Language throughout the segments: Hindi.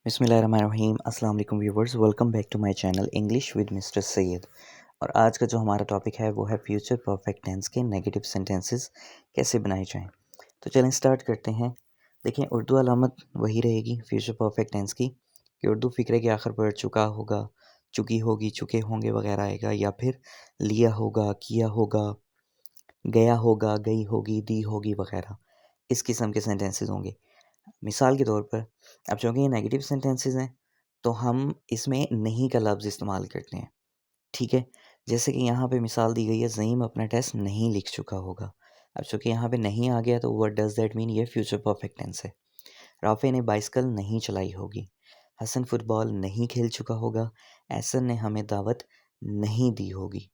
बिस्मिल्लाहिर्रहमानिर्रहीम अस्सलाम वालेकुम viewers, welcome back to my channel English with mister Syed. और आज का जो हमारा टॉपिक है वो है फ्यूचर परफेक्ट टेंस के नेगेटिव सेंटेंसेस कैसे बनाए जाएं। तो चलें स्टार्ट करते हैं। देखिए, उर्दू अलामत वही रहेगी फ्यूचर परफेक्ट टेंस की कि उर्दू फ़िक्रे के आखिर पर चुका होगा, चुकी होगी, चुके होंगे वगैरह आएगा, या फिर लिया होगा, किया होगा, गया होगा, गई होगी, दी होगी वगैरह। इस किस्म के सेंटेंसेस होंगे। मिसाल के तौर पर, अब चूँकि ये नेगेटिव सेंटेंसेस हैं तो हम इसमें नहीं का लफ्ज़ इस्तेमाल करते हैं, ठीक है? जैसे कि यहाँ पे मिसाल दी गई है, ज़ईम अपना टेस्ट नहीं लिख चुका होगा। अब चूँकि यहाँ पे नहीं आ गया तो व्हाट डज़ दैट मीन, ये फ्यूचर परफेक्ट टेंस है। राफ़े ने बाइसिकल नहीं चलाई होगी। हसन फुटबॉल नहीं खेल चुका होगा। एहसन ने हमें दावत नहीं दी होगी।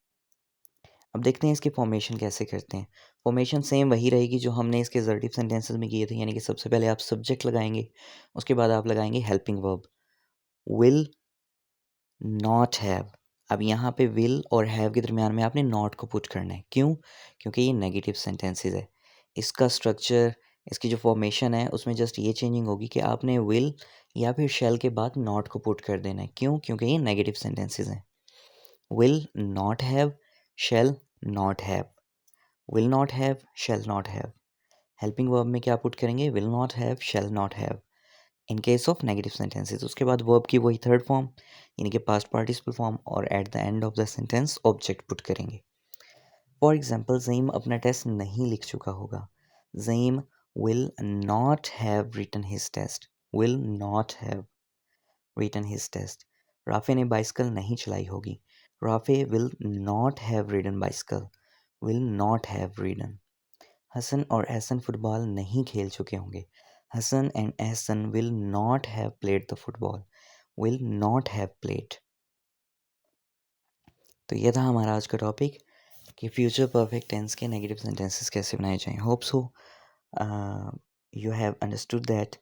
अब देखते हैं इसके फॉर्मेशन कैसे करते हैं। फॉर्मेशन सेम वही रहेगी जो हमने इसके असर्टिव सेंटेंसेस में किए थे, यानी कि सबसे पहले आप सब्जेक्ट लगाएंगे, उसके बाद आप लगाएंगे helping verb. Will not have. अब यहाँ पे विल और हैव के दरमियान में आपने नॉट को पुट करना है। क्यों? क्योंकि ये नेगेटिव सेंटेंसेस है। इसका स्ट्रक्चर, इसकी जो फॉर्मेशन है उसमें जस्ट ये चेंजिंग होगी कि आपने विल या फिर शैल के बाद नॉट को पुट कर देना है। क्यों? क्योंकि ये नेगेटिव सेंटेंसेस हैं। Will not have, shall not have. Will not have, shall not have. Helping verb में क्या पुट करेंगे? Will not have, shall not have. In case of negative sentences उसके बाद वर्ब की वही थर्ड फॉर्म यानी कि पास्ट पार्टिसिपल फॉर्म, और at the end of the sentence object put करेंगे। फॉर एग्जांपल, ज़ईम अपना टेस्ट नहीं लिख चुका होगा। Zaeem will not have written his test. Will not have written his test. Rafay ने बाइसिकल नहीं चलाई होगी। Rafay will not have ridden bicycle. Will not have ridden. Hasan और एहसन फुटबॉल नहीं खेल चुके होंगे। Hasan and Ehsan will not have played the football. Will not have played. तो ये था हमारा आज का टॉपिक कि फ्यूचर परफेक्ट टेंस के नेगेटिव सेंटेंसेस कैसे बनाए जाएं। Hope so you have understood that.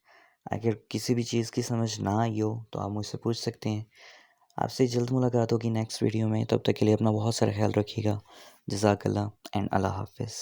अगर किसी भी चीज़ की समझ ना आई हो तो आप मुझसे पूछ सकते हैं। आपसे जल्द मुलाकात होगी नेक्स्ट वीडियो में। तब तक के लिए अपना बहुत सारा ख्याल रखिएगा। जज़ाकल्लाह एंड अल्लाह हाफिज़।